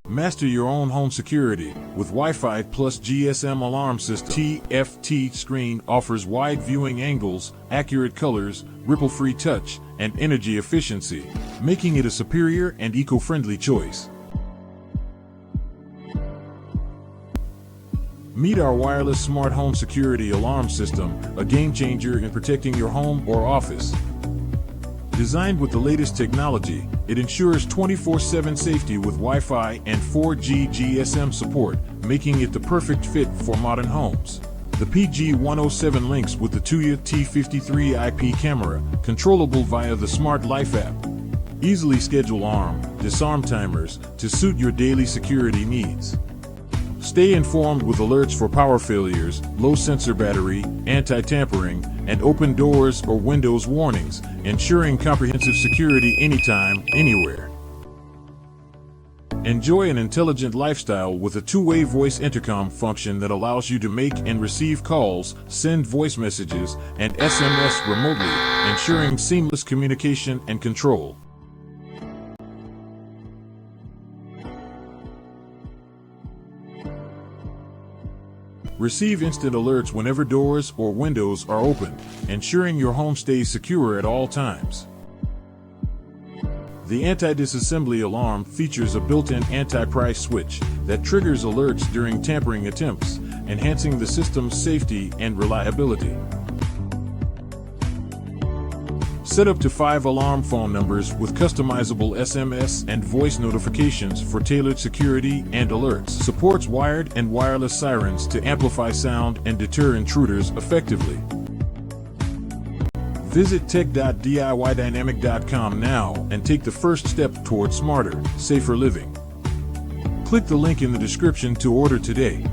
Master your own home security with Wi-Fi plus GSM alarm system. TFT screen offers wide viewing angles, accurate colors, ripple-free touch, and energy efficiency, making it a superior and eco-friendly choice. Meet our wireless smart home security alarm system, a game changer in protecting your home or office. Designed with the latest technology, it ensures 24/7 safety with Wi-Fi and 4G GSM support, making it the perfect fit for modern homes. The PG107 links with the Tuya T53 IP camera, controllable via the Smart Life App. Easily schedule arm, disarm timers to suit your daily security needs. Stay informed with alerts for power failures, low sensor battery, anti-tampering, and open doors or windows warnings, ensuring comprehensive security anytime, anywhere. Enjoy an intelligent lifestyle with a two-way voice intercom function that allows you to make and receive calls, send voice messages, and SMS remotely, ensuring seamless communication and control. Receive instant alerts whenever doors or windows are open, ensuring your home stays secure at all times. The anti-disassembly alarm features a built-in anti-price switch that triggers alerts during tampering attempts, enhancing the system's safety and reliability. Set up to 5 alarm phone numbers with customizable SMS and voice notifications for tailored security and alerts. Supports wired and wireless sirens to amplify sound and deter intruders effectively. Visit tech.diydynamic.com now and take the first step toward smarter, safer living. Click the link in the description to order today.